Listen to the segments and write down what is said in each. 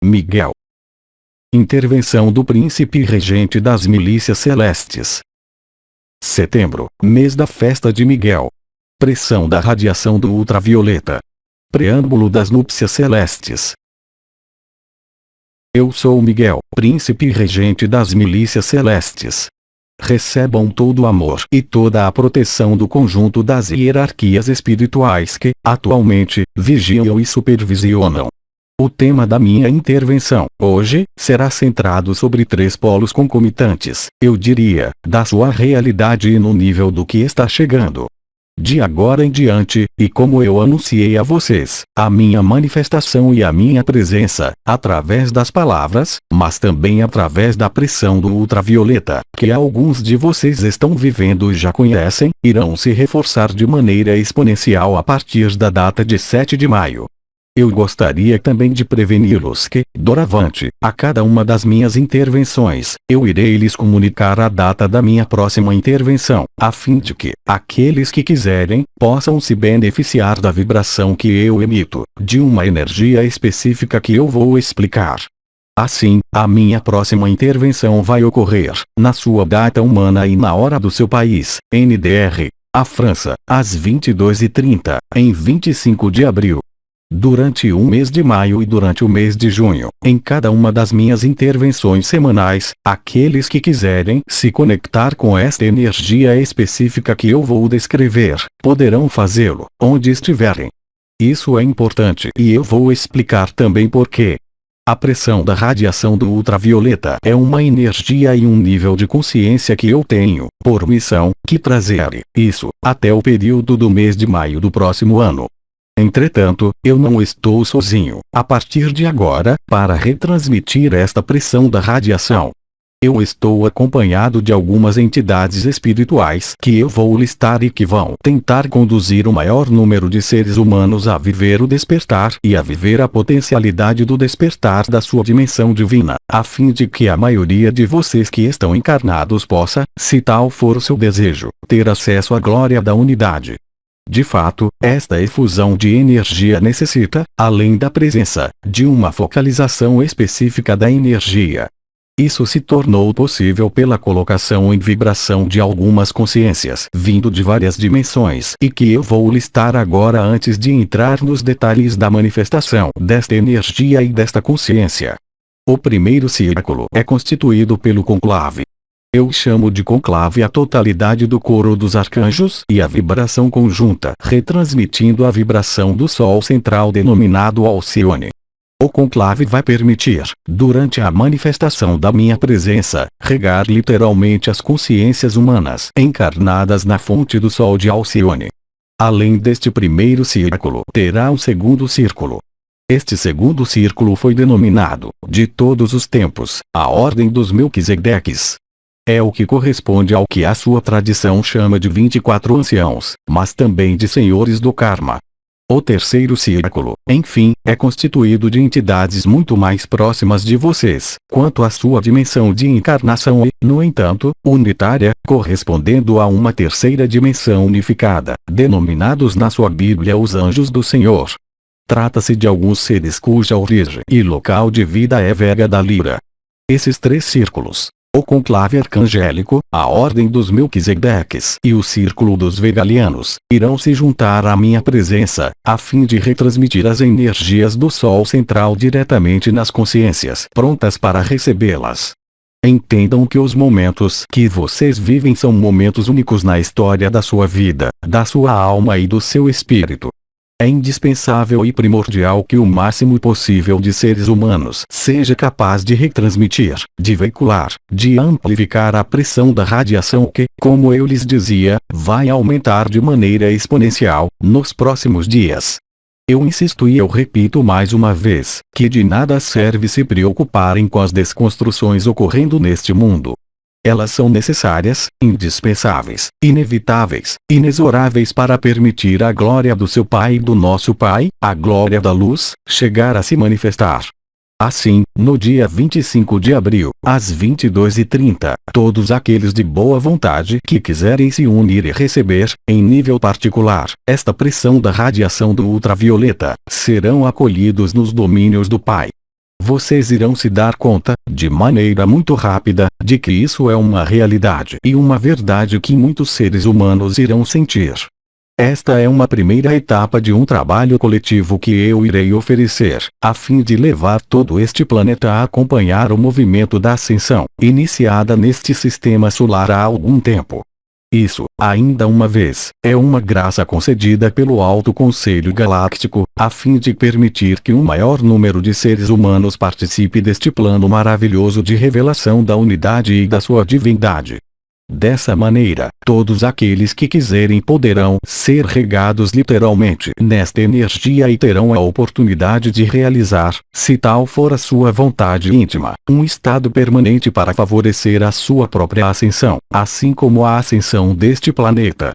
Miguel. Intervenção do príncipe regente das milícias celestes. Setembro, mês da festa de Miguel. Pressão da radiação do ultravioleta. Preâmbulo das núpcias celestes. Eu sou Miguel, príncipe regente das milícias celestes. Recebam todo o amor e toda a proteção do conjunto das hierarquias espirituais que, atualmente, vigiam e supervisionam. O tema da minha intervenção, hoje, será centrado sobre 3 polos concomitantes, eu diria, da sua realidade e no nível do que está chegando. De agora em diante, e como eu anunciei a vocês, a minha manifestação e a minha presença, através das palavras, mas também através da pressão do ultravioleta, que alguns de vocês estão vivendo e já conhecem, irão se reforçar de maneira exponencial a partir da data de 7 de maio. Eu gostaria também de preveni-los que, doravante, a cada uma das minhas intervenções, eu irei lhes comunicar a data da minha próxima intervenção, a fim de que, aqueles que quiserem, possam se beneficiar da vibração que eu emito, de uma energia específica que eu vou explicar. Assim, a minha próxima intervenção vai ocorrer, na sua data humana e na hora do seu país, NDR, a França, às 22h30, em 25 de abril. Durante o mês de maio e durante o mês de junho, em cada uma das minhas intervenções semanais, aqueles que quiserem se conectar com esta energia específica que eu vou descrever, poderão fazê-lo, onde estiverem. Isso é importante e eu vou explicar também por quê. A pressão da radiação do ultravioleta é uma energia e um nível de consciência que eu tenho, por missão, que trazer isso, até o período do mês de maio do próximo ano. Entretanto, eu não estou sozinho, a partir de agora, para retransmitir esta pressão da radiação. Eu estou acompanhado de algumas entidades espirituais que eu vou listar e que vão tentar conduzir o maior número de seres humanos a viver o despertar e a viver a potencialidade do despertar da sua dimensão divina, a fim de que a maioria de vocês que estão encarnados possa, se tal for o seu desejo, ter acesso à glória da unidade. De fato, esta efusão de energia necessita, além da presença, de uma focalização específica da energia. Isso se tornou possível pela colocação em vibração de algumas consciências vindo de várias dimensões e que eu vou listar agora antes de entrar nos detalhes da manifestação desta energia e desta consciência. O primeiro círculo é constituído pelo conclave. Eu chamo de conclave a totalidade do coro dos arcanjos e a vibração conjunta, retransmitindo a vibração do Sol central denominado Alcione. O conclave vai permitir, durante a manifestação da minha presença, regar literalmente as consciências humanas encarnadas na fonte do Sol de Alcione. Além deste primeiro círculo, terá um segundo círculo. Este segundo círculo foi denominado, de todos os tempos, a Ordem dos Melquisedeques. É o que corresponde ao que a sua tradição chama de 24 anciãos, mas também de senhores do karma. O terceiro círculo, enfim, é constituído de entidades muito mais próximas de vocês, quanto à sua dimensão de encarnação e, no entanto, unitária, correspondendo a uma terceira dimensão unificada, denominados na sua Bíblia os Anjos do Senhor. Trata-se de alguns seres cuja origem e local de vida é Vega da Lira. Esses 3 círculos, o conclave arcangélico, a Ordem dos Melquisedeques e o Círculo dos Vegalianos, irão se juntar à minha presença, a fim de retransmitir as energias do Sol central diretamente nas consciências prontas para recebê-las. Entendam que os momentos que vocês vivem são momentos únicos na história da sua vida, da sua alma e do seu espírito. É indispensável e primordial que o máximo possível de seres humanos seja capaz de retransmitir, de veicular, de amplificar a pressão da radiação que, como eu lhes dizia, vai aumentar de maneira exponencial, nos próximos dias. Eu insisto e eu repito mais uma vez, que de nada serve se preocuparem com as desconstruções ocorrendo neste mundo. Elas são necessárias, indispensáveis, inevitáveis, inexoráveis para permitir a glória do seu Pai e do nosso Pai, a glória da luz, chegar a se manifestar. Assim, no dia 25 de abril, às 22h30, todos aqueles de boa vontade que quiserem se unir e receber, em nível particular, esta pressão da radiação do ultravioleta, serão acolhidos nos domínios do Pai. vocês irão se dar conta, de maneira muito rápida, de que isso é uma realidade e uma verdade que muitos seres humanos irão sentir. Esta é uma primeira etapa de um trabalho coletivo que eu irei oferecer, a fim de levar todo este planeta a acompanhar o movimento da ascensão, iniciada neste sistema solar há algum tempo. Isso, ainda uma vez, é uma graça concedida pelo Alto Conselho Galáctico, a fim de permitir que um maior número de seres humanos participe deste plano maravilhoso de revelação da unidade e da sua divindade. Dessa maneira, todos aqueles que quiserem poderão ser regados literalmente nesta energia e terão a oportunidade de realizar, se tal for a sua vontade íntima, um estado permanente para favorecer a sua própria ascensão, assim como a ascensão deste planeta.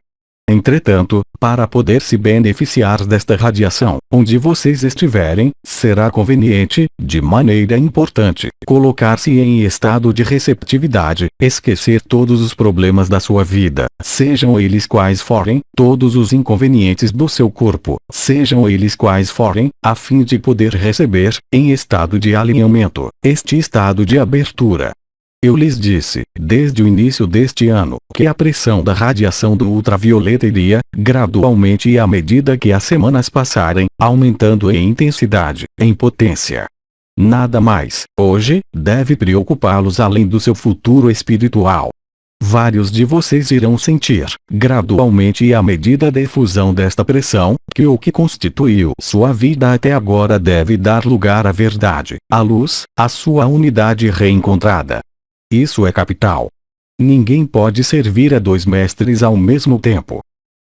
Entretanto, para poder se beneficiar desta radiação, onde vocês estiverem, será conveniente, de maneira importante, colocar-se em estado de receptividade, esquecer todos os problemas da sua vida, sejam eles quais forem, todos os inconvenientes do seu corpo, sejam eles quais forem, a fim de poder receber, em estado de alinhamento, este estado de abertura. Eu lhes disse, desde o início deste ano, que a pressão da radiação do ultravioleta iria, gradualmente e à medida que as semanas passarem, aumentando em intensidade, em potência. Nada mais, hoje, deve preocupá-los além do seu futuro espiritual. Vários de vocês irão sentir, gradualmente e à medida da efusão desta pressão, que o que constituiu sua vida até agora deve dar lugar à verdade, à luz, à sua unidade reencontrada. Isso é capital. Ninguém pode servir a dois mestres ao mesmo tempo.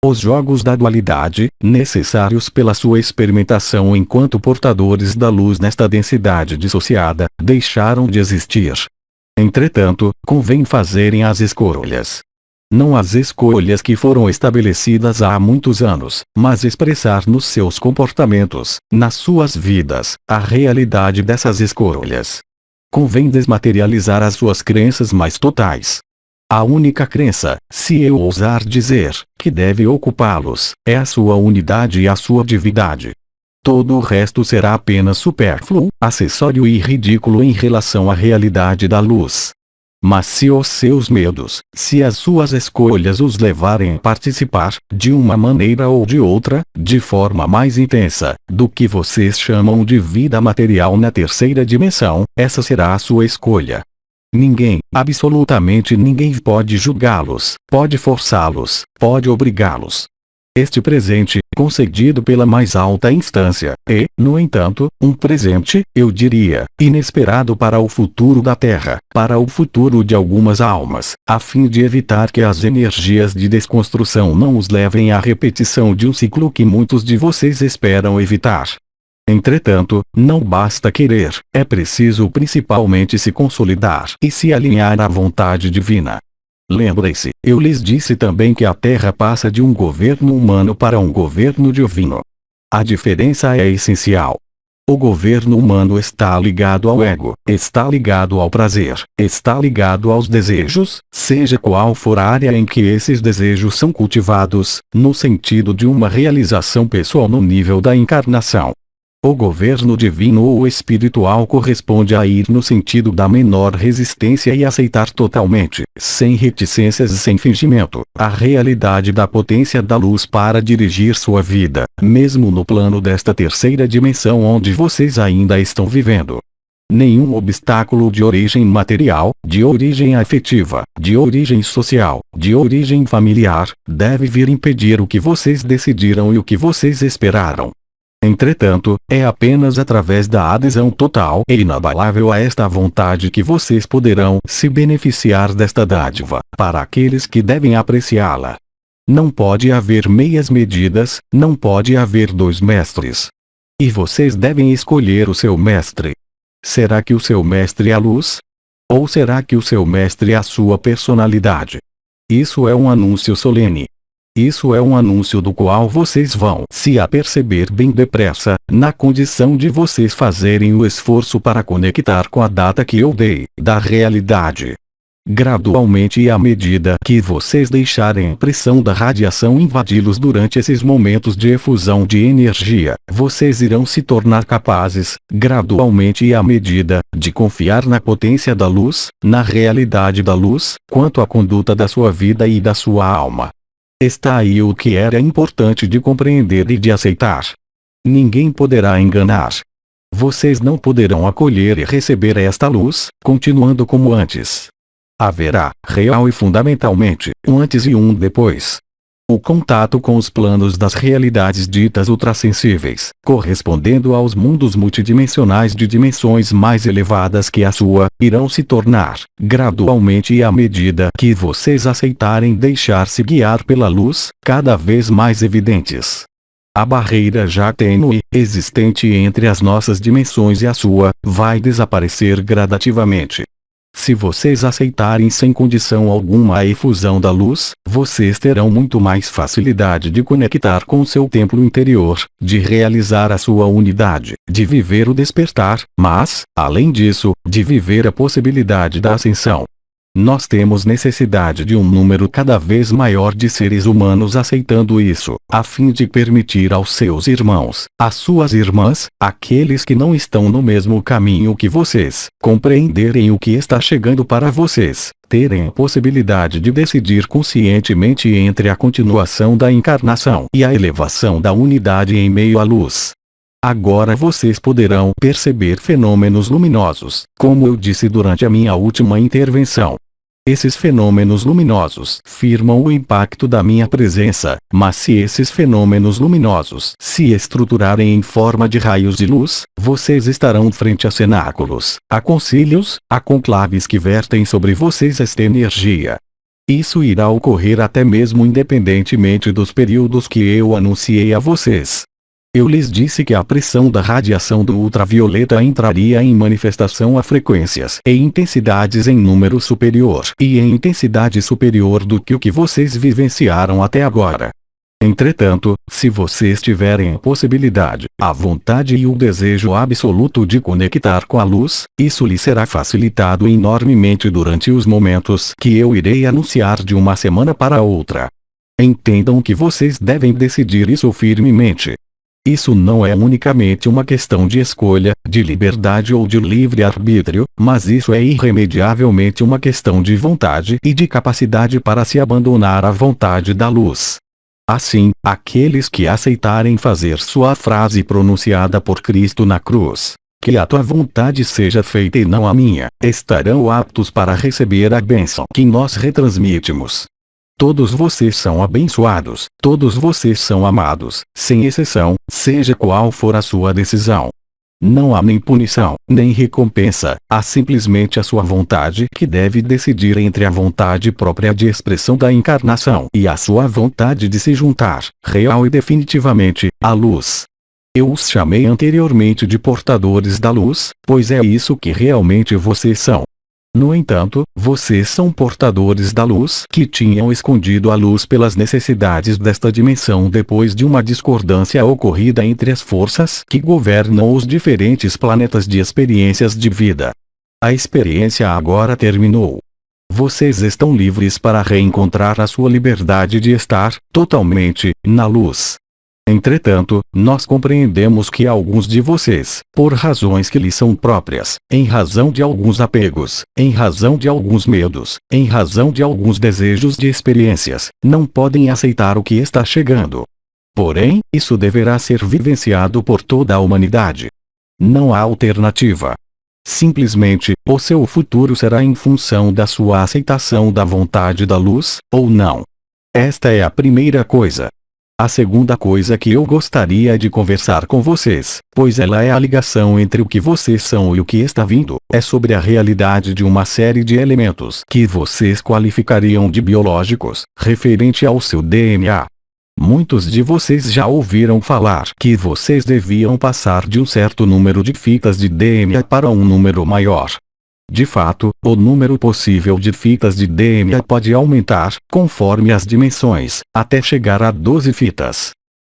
Os jogos da dualidade, necessários pela sua experimentação enquanto portadores da luz nesta densidade dissociada, deixaram de existir. Entretanto, convém fazerem as escolhas. Não as escolhas que foram estabelecidas há muitos anos, mas expressar nos seus comportamentos, nas suas vidas, a realidade dessas escolhas. Convém desmaterializar as suas crenças mais totais. A única crença, se eu ousar dizer, que deve ocupá-los, é a sua unidade e a sua divindade. Todo o resto será apenas supérfluo, acessório e ridículo em relação à realidade da luz. Mas se os seus medos, se as suas escolhas os levarem a participar, de uma maneira ou de outra, de forma mais intensa, do que vocês chamam de vida material na terceira dimensão, essa será a sua escolha. Ninguém, absolutamente ninguém pode julgá-los, pode forçá-los, pode obrigá-los. Este presente, concedido pela mais alta instância, é, no entanto, um presente, eu diria, inesperado para o futuro da Terra, para o futuro de algumas almas, a fim de evitar que as energias de desconstrução não os levem à repetição de um ciclo que muitos de vocês esperam evitar. Entretanto, não basta querer, é preciso principalmente se consolidar e se alinhar à vontade divina. Lembrem-se, eu lhes disse também que a Terra passa de um governo humano para um governo divino. A diferença é essencial. O governo humano está ligado ao ego, está ligado ao prazer, está ligado aos desejos, seja qual for a área em que esses desejos são cultivados, no sentido de uma realização pessoal no nível da encarnação. O governo divino ou espiritual corresponde a ir no sentido da menor resistência e aceitar totalmente, sem reticências e sem fingimento, a realidade da potência da luz para dirigir sua vida, mesmo no plano desta terceira dimensão onde vocês ainda estão vivendo. Nenhum obstáculo de origem material, de origem afetiva, de origem social, de origem familiar, deve vir impedir o que vocês decidiram e o que vocês esperaram. Entretanto, é apenas através da adesão total e inabalável a esta vontade que vocês poderão se beneficiar desta dádiva, para aqueles que devem apreciá-la. Não pode haver meias medidas, não pode haver dois mestres. E vocês devem escolher o seu mestre. Será que o seu mestre é a luz? Ou será que o seu mestre é a sua personalidade? Isso é um anúncio solene. Isso é um anúncio do qual vocês vão se aperceber bem depressa, na condição de vocês fazerem o esforço para conectar com a data que eu dei, da realidade. Gradualmente e à medida que vocês deixarem a pressão da radiação invadi-los durante esses momentos de efusão de energia, vocês irão se tornar capazes, gradualmente e à medida, de confiar na potência da luz, na realidade da luz, quanto à conduta da sua vida e da sua alma. Está aí o que era importante de compreender e de aceitar. Ninguém poderá enganar. Vocês não poderão acolher e receber esta luz, continuando como antes. Haverá, real e fundamentalmente, um antes e um depois. O contato com os planos das realidades ditas ultrassensíveis, correspondendo aos mundos multidimensionais de dimensões mais elevadas que a sua, irão se tornar, gradualmente e à medida que vocês aceitarem deixar-se guiar pela luz, cada vez mais evidentes. A barreira já tênue, existente entre as nossas dimensões e a sua, vai desaparecer gradativamente. Se vocês aceitarem sem condição alguma a efusão da luz, vocês terão muito mais facilidade de conectar com o seu templo interior, de realizar a sua unidade, de viver o despertar, mas, além disso, de viver a possibilidade da ascensão. Nós temos necessidade de um número cada vez maior de seres humanos aceitando isso, a fim de permitir aos seus irmãos, às suas irmãs, aqueles que não estão no mesmo caminho que vocês, compreenderem o que está chegando para vocês, terem a possibilidade de decidir conscientemente entre a continuação da encarnação e a elevação da unidade em meio à luz. Agora vocês poderão perceber fenômenos luminosos, como eu disse durante a minha última intervenção. Esses fenômenos luminosos firmam o impacto da minha presença, mas se esses fenômenos luminosos se estruturarem em forma de raios de luz, vocês estarão frente a cenáculos, a concílios, a conclaves que vertem sobre vocês esta energia. Isso irá ocorrer até mesmo independentemente dos períodos que eu anunciei a vocês. Eu lhes disse que a pressão da radiação do ultravioleta entraria em manifestação a frequências e intensidades em número superior e em intensidade superior do que o que vocês vivenciaram até agora. Entretanto, se vocês tiverem a possibilidade, a vontade e o desejo absoluto de conectar com a luz, isso lhes será facilitado enormemente durante os momentos que eu irei anunciar de uma semana para outra. Entendam que vocês devem decidir isso firmemente. Isso não é unicamente uma questão de escolha, de liberdade ou de livre-arbítrio, mas isso é irremediavelmente uma questão de vontade e de capacidade para se abandonar à vontade da luz. Assim, aqueles que aceitarem fazer sua frase pronunciada por Cristo na cruz, que a tua vontade seja feita e não a minha, estarão aptos para receber a bênção que nós retransmitimos. Todos vocês são abençoados, todos vocês são amados, sem exceção, seja qual for a sua decisão. Não há nem punição, nem recompensa, há simplesmente a sua vontade que deve decidir entre a vontade própria de expressão da encarnação e a sua vontade de se juntar, real e definitivamente, à luz. Eu os chamei anteriormente de portadores da luz, pois é isso que realmente vocês são. No entanto, vocês são portadores da luz que tinham escondido a luz pelas necessidades desta dimensão depois de uma discordância ocorrida entre as forças que governam os diferentes planetas de experiências de vida. A experiência agora terminou. Vocês estão livres para reencontrar a sua liberdade de estar, totalmente, na luz. Entretanto, nós compreendemos que alguns de vocês, por razões que lhes são próprias, em razão de alguns apegos, em razão de alguns medos, em razão de alguns desejos de experiências, não podem aceitar o que está chegando. Porém, isso deverá ser vivenciado por toda a humanidade. Não há alternativa. Simplesmente, o seu futuro será em função da sua aceitação da vontade da luz, ou não. Esta é a primeira coisa. A segunda coisa que eu gostaria de conversar com vocês, pois ela é a ligação entre o que vocês são e o que está vindo, é sobre a realidade de uma série de elementos que vocês qualificariam de biológicos, referente ao seu DNA. Muitos de vocês já ouviram falar que vocês deviam passar de um certo número de fitas de DNA para um número maior. De fato, o número possível de fitas de DNA pode aumentar, conforme as dimensões, até chegar a 12 fitas.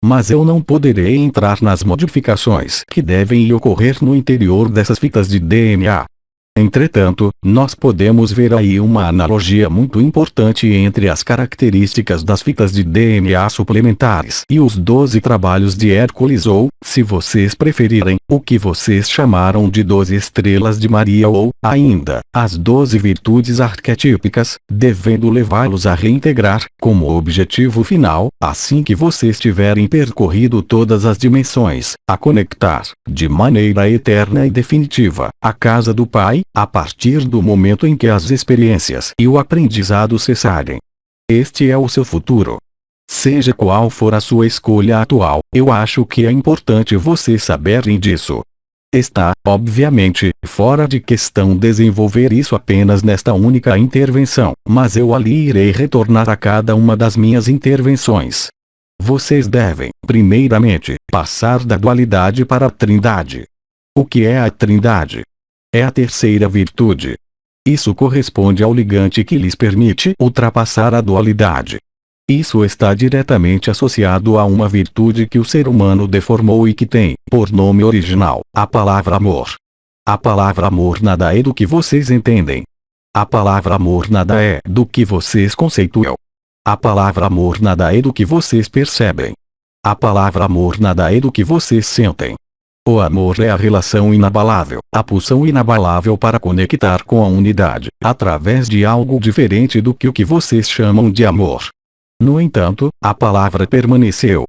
Mas eu não poderei entrar nas modificações que devem ocorrer no interior dessas fitas de DNA. Entretanto, nós podemos ver aí uma analogia muito importante entre as características das fitas de DNA suplementares e os 12 trabalhos de Hércules ou, se vocês preferirem, o que vocês chamaram de 12 estrelas de Maria ou, ainda, as 12 virtudes arquetípicas, devendo levá-los a reintegrar, como objetivo final, assim que vocês tiverem percorrido todas as dimensões, a conectar, de maneira eterna e definitiva, a casa do Pai, a partir do momento em que as experiências e o aprendizado cessarem. Este é o seu futuro. Seja qual for a sua escolha atual, eu acho que é importante vocês saberem disso. Está, obviamente, fora de questão desenvolver isso apenas nesta única intervenção, mas eu ali irei retornar a cada uma das minhas intervenções. Vocês devem, primeiramente, passar da dualidade para a trindade. O que é a trindade? É a terceira virtude. Isso corresponde ao ligante que lhes permite ultrapassar a dualidade. Isso está diretamente associado a uma virtude que o ser humano deformou e que tem, por nome original, a palavra amor. A palavra amor nada é do que vocês entendem. A palavra amor nada é do que vocês conceituam. A palavra amor nada é do que vocês percebem. A palavra amor nada é do que vocês sentem. O amor é a relação inabalável, a pulsão inabalável para conectar com a unidade, através de algo diferente do que o que vocês chamam de amor. No entanto, a palavra permaneceu.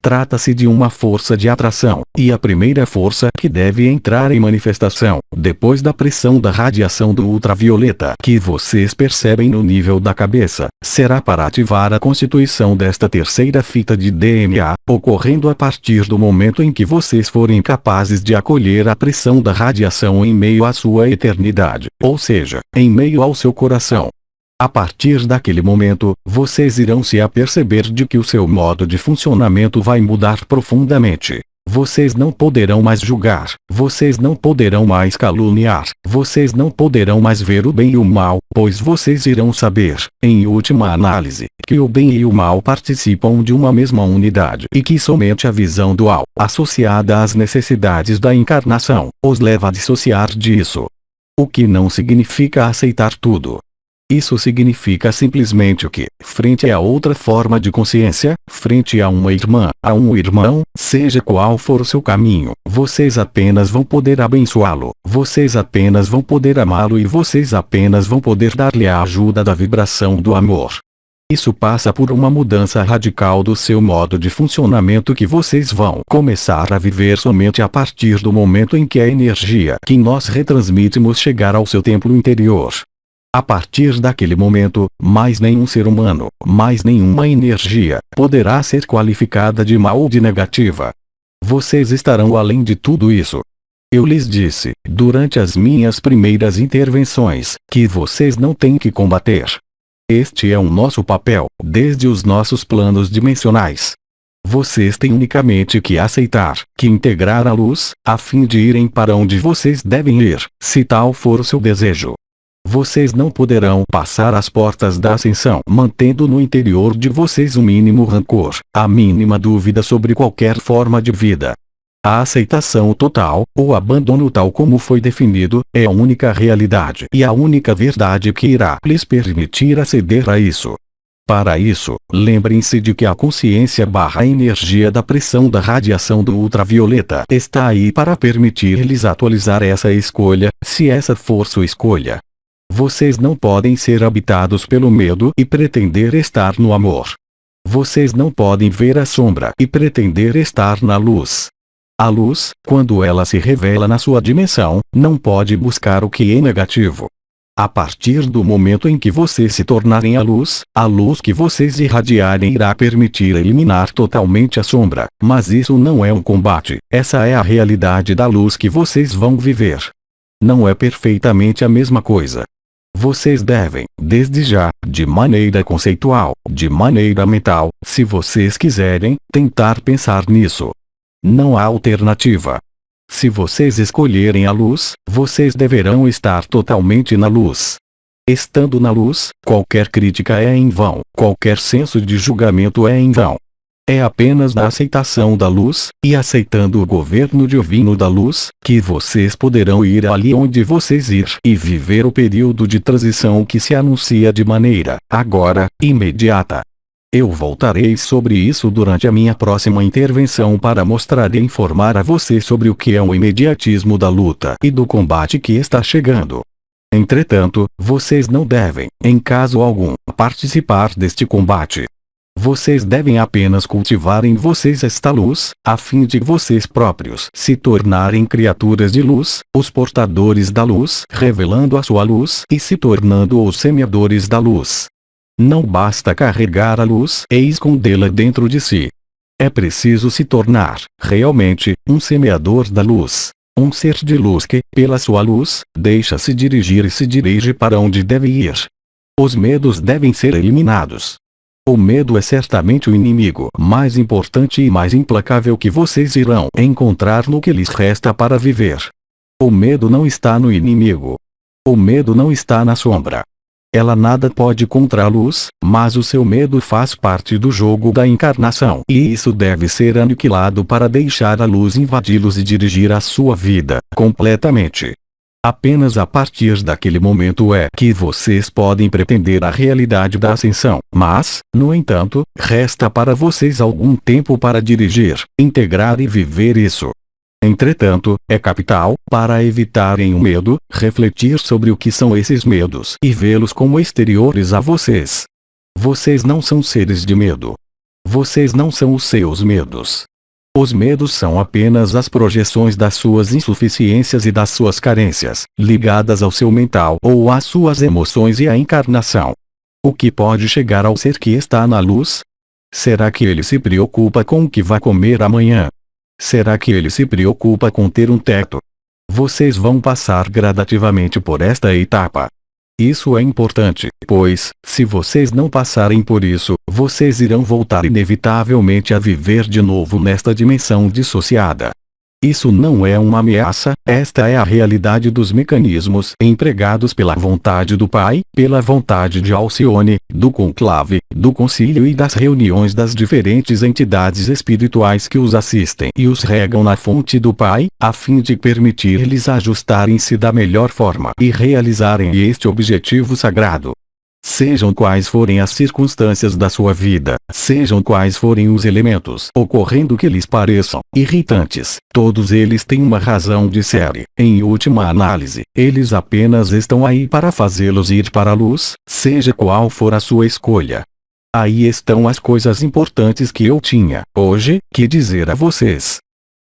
Trata-se de uma força de atração, e a primeira força que deve entrar em manifestação, depois da pressão da radiação do ultravioleta que vocês percebem no nível da cabeça, será para ativar a constituição desta terceira fita de DNA, ocorrendo a partir do momento em que vocês forem capazes de acolher a pressão da radiação em meio à sua eternidade, ou seja, em meio ao seu coração. A partir daquele momento, vocês irão se aperceber de que o seu modo de funcionamento vai mudar profundamente. Vocês não poderão mais julgar, vocês não poderão mais caluniar, vocês não poderão mais ver o bem e o mal, pois vocês irão saber, em última análise, que o bem e o mal participam de uma mesma unidade e que somente a visão dual, associada às necessidades da encarnação, os leva a dissociar disso. O que não significa aceitar tudo. Isso significa simplesmente que, frente a outra forma de consciência, frente a uma irmã, a um irmão, seja qual for o seu caminho, vocês apenas vão poder abençoá-lo, vocês apenas vão poder amá-lo e vocês apenas vão poder dar-lhe a ajuda da vibração do amor. Isso passa por uma mudança radical do seu modo de funcionamento que vocês vão começar a viver somente a partir do momento em que a energia que nós retransmitimos chegar ao seu templo interior. A partir daquele momento, mais nenhum ser humano, mais nenhuma energia, poderá ser qualificada de mal ou de negativa. Vocês estarão além de tudo isso. Eu lhes disse, durante as minhas primeiras intervenções, que vocês não têm que combater. Este é o nosso papel, desde os nossos planos dimensionais. Vocês têm unicamente que aceitar, que integrar a luz, a fim de irem para onde vocês devem ir, se tal for o seu desejo. Vocês não poderão passar as portas da ascensão mantendo no interior de vocês o mínimo rancor, a mínima dúvida sobre qualquer forma de vida. A aceitação total, o abandono tal como foi definido, é a única realidade e a única verdade que irá lhes permitir aceder a isso. Para isso, lembrem-se de que a consciência barra energia da pressão da radiação do ultravioleta está aí para permitir-lhes atualizar essa escolha, se essa for sua escolha. Vocês não podem ser habitados pelo medo e pretender estar no amor. Vocês não podem ver a sombra e pretender estar na luz. A luz, quando ela se revela na sua dimensão, não pode buscar o que é negativo. A partir do momento em que vocês se tornarem a luz que vocês irradiarem irá permitir eliminar totalmente a sombra, mas isso não é um combate, essa é a realidade da luz que vocês vão viver. Não é perfeitamente a mesma coisa. Vocês devem, desde já, de maneira conceitual, de maneira mental, se vocês quiserem, tentar pensar nisso. Não há alternativa. Se vocês escolherem a luz, vocês deverão estar totalmente na luz. Estando na luz, qualquer crítica é em vão, qualquer senso de julgamento é em vão. É apenas na aceitação da luz, e aceitando o governo divino da luz, que vocês poderão ir ali onde vocês ir e viver o período de transição que se anuncia de maneira, agora, imediata. Eu voltarei sobre isso durante a minha próxima intervenção para mostrar e informar a você sobre o que é o imediatismo da luta e do combate que está chegando. Entretanto, vocês não devem, em caso algum, participar deste combate. Vocês devem apenas cultivar em vocês esta luz, a fim de vocês próprios se tornarem criaturas de luz, os portadores da luz, revelando a sua luz e se tornando os semeadores da luz. Não basta carregar a luz e escondê-la dentro de si. É preciso se tornar, realmente, um semeador da luz. Um ser de luz que, pela sua luz, deixa-se dirigir e se dirige para onde deve ir. Os medos devem ser eliminados. O medo é certamente o inimigo mais importante e mais implacável que vocês irão encontrar no que lhes resta para viver. O medo não está no inimigo. O medo não está na sombra. Ela nada pode contra a luz, mas o seu medo faz parte do jogo da encarnação e isso deve ser aniquilado para deixar a luz invadi-los e dirigir a sua vida completamente. Apenas a partir daquele momento é que vocês podem pretender a realidade da ascensão, mas, no entanto, resta para vocês algum tempo para dirigir, integrar e viver isso. Entretanto, é capital, para evitarem o medo, refletir sobre o que são esses medos e vê-los como exteriores a vocês. Vocês não são seres de medo. Vocês não são os seus medos. Os medos são apenas as projeções das suas insuficiências e das suas carências, ligadas ao seu mental ou às suas emoções e à encarnação. O que pode chegar ao ser que está na luz? Será que ele se preocupa com o que vai comer amanhã? Será que ele se preocupa com ter um teto? Vocês vão passar gradativamente por esta etapa. Isso é importante, pois, se vocês não passarem por isso, vocês irão voltar inevitavelmente a viver de novo nesta dimensão dissociada. Isso não é uma ameaça, esta é a realidade dos mecanismos empregados pela vontade do Pai, pela vontade de Alcione, do conclave, do concílio e das reuniões das diferentes entidades espirituais que os assistem e os regam na fonte do Pai, a fim de permitir-lhes ajustarem-se da melhor forma e realizarem este objetivo sagrado. Sejam quais forem as circunstâncias da sua vida, sejam quais forem os elementos ocorrendo que lhes pareçam irritantes, todos eles têm uma razão de ser. Em última análise, eles apenas estão aí para fazê-los ir para a luz, seja qual for a sua escolha. Aí estão as coisas importantes que eu tinha, hoje, que dizer a vocês.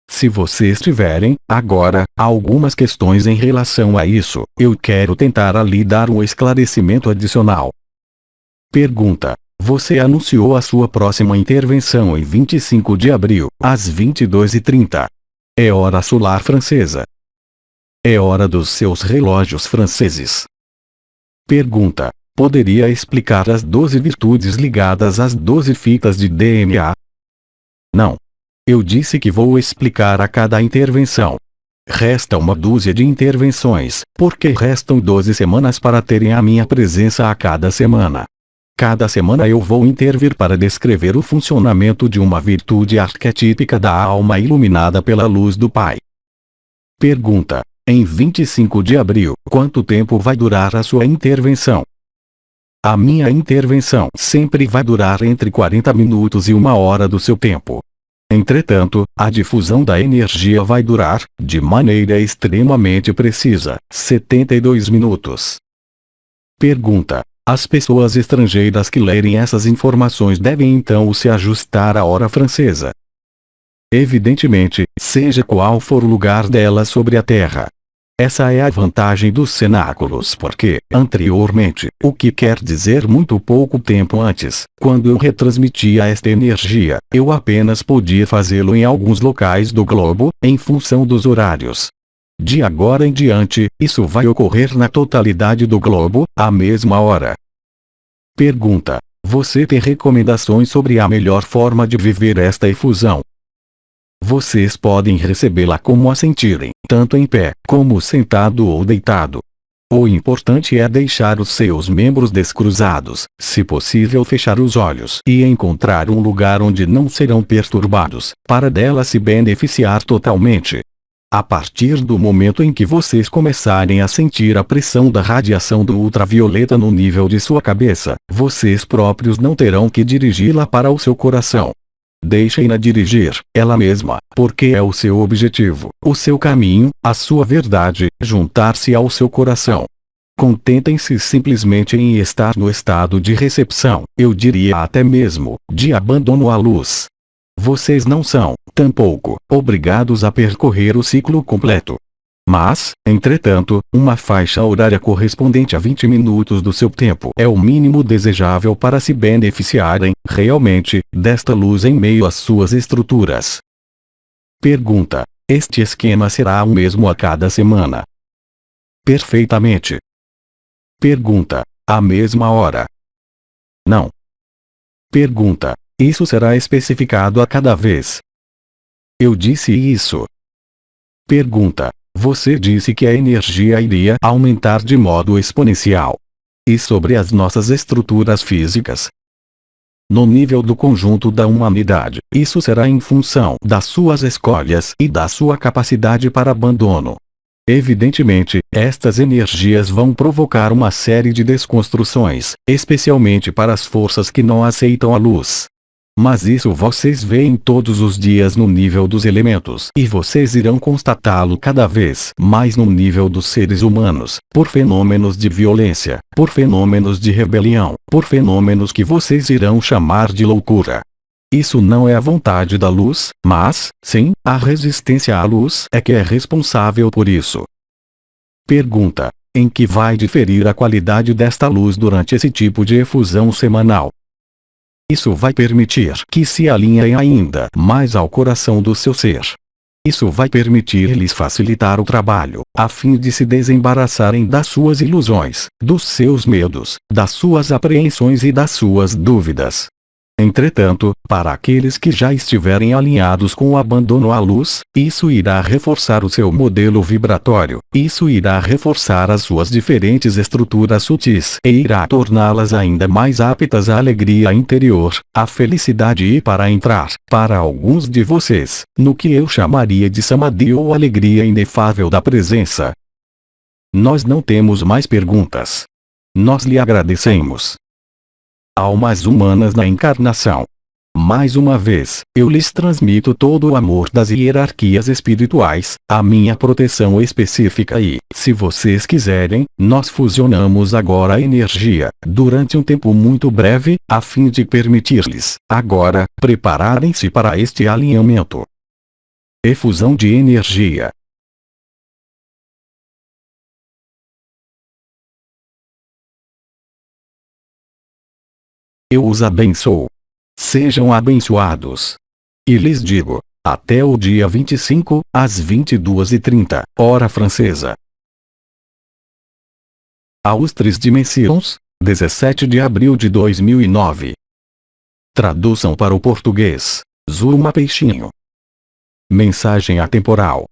Se vocês tiverem, agora, algumas questões em relação a isso, eu quero tentar ali dar um esclarecimento adicional. Pergunta: você anunciou a sua próxima intervenção em 25 de abril, às 22h30. É hora solar francesa. É hora dos seus relógios franceses. Pergunta: poderia explicar as 12 virtudes ligadas às 12 fitas de DNA? Não. Eu disse que vou explicar a cada intervenção. Resta uma dúzia de intervenções, porque restam 12 semanas para terem a minha presença a cada semana. Cada semana eu vou intervir para descrever o funcionamento de uma virtude arquetípica da alma iluminada pela luz do Pai. Pergunta: em 25 de abril, quanto tempo vai durar a sua intervenção? A minha intervenção sempre vai durar entre 40 minutos e 1 hora do seu tempo. Entretanto, a difusão da energia vai durar, de maneira extremamente precisa, 72 minutos. Pergunta: as pessoas estrangeiras que lerem essas informações devem então se ajustar à hora francesa? Evidentemente, seja qual for o lugar delas sobre a Terra. Essa é a vantagem dos cenáculos porque, anteriormente, o que quer dizer muito pouco tempo antes, quando eu retransmitia esta energia, eu apenas podia fazê-lo em alguns locais do globo, em função dos horários. De agora em diante, isso vai ocorrer na totalidade do globo, à mesma hora. Pergunta: você tem recomendações sobre a melhor forma de viver esta efusão? Vocês podem recebê-la como a sentirem, tanto em pé, como sentado ou deitado. O importante é deixar os seus membros descruzados, se possível fechar os olhos e encontrar um lugar onde não serão perturbados, para dela se beneficiar totalmente. A partir do momento em que vocês começarem a sentir a pressão da radiação do ultravioleta no nível de sua cabeça, vocês próprios não terão que dirigi-la para o seu coração. Deixem-na dirigir, ela mesma, porque é o seu objetivo, o seu caminho, a sua verdade, juntar-se ao seu coração. Contentem-se simplesmente em estar no estado de recepção, eu diria até mesmo, de abandono à luz. Vocês não são, tampouco, obrigados a percorrer o ciclo completo. Mas, entretanto, uma faixa horária correspondente a 20 minutos do seu tempo é o mínimo desejável para se beneficiarem, realmente, desta luz em meio às suas estruturas. Pergunta: este esquema será o mesmo a cada semana? Perfeitamente. Pergunta: à mesma hora? Não. Pergunta: isso será especificado a cada vez? Eu disse isso. Pergunta: você disse que a energia iria aumentar de modo exponencial. E sobre as nossas estruturas físicas? No nível do conjunto da humanidade, isso será em função das suas escolhas e da sua capacidade para abandono. Evidentemente, estas energias vão provocar uma série de desconstruções, especialmente para as forças que não aceitam a luz. Mas isso vocês veem todos os dias no nível dos elementos e vocês irão constatá-lo cada vez mais no nível dos seres humanos, por fenômenos de violência, por fenômenos de rebelião, por fenômenos que vocês irão chamar de loucura. Isso não é a vontade da luz, mas, sim, a resistência à luz é que é responsável por isso. Pergunta: em que vai diferir a qualidade desta luz durante esse tipo de efusão semanal? Isso vai permitir que se alinhem ainda mais ao coração do seu ser. Isso vai permitir-lhes facilitar o trabalho, a fim de se desembaraçarem das suas ilusões, dos seus medos, das suas apreensões e das suas dúvidas. Entretanto, para aqueles que já estiverem alinhados com o abandono à luz, isso irá reforçar o seu modelo vibratório, isso irá reforçar as suas diferentes estruturas sutis e irá torná-las ainda mais aptas à alegria interior, à felicidade e para entrar, para alguns de vocês, no que eu chamaria de samadhi ou alegria inefável da presença. Nós não temos mais perguntas. Nós lhe agradecemos. Almas humanas na encarnação. Mais uma vez, eu lhes transmito todo o amor das hierarquias espirituais, a minha proteção específica e, se vocês quiserem, nós fusionamos agora a energia, durante um tempo muito breve, a fim de permitir-lhes, agora, prepararem-se para este alinhamento. Efusão de energia. Eu os abençoo. Sejam abençoados. E lhes digo, até o dia 25, às 22h30, hora francesa. Aos Três Dimensões, 17 de abril de 2009. Tradução para o português: Zulma Peixinho. Mensagem atemporal.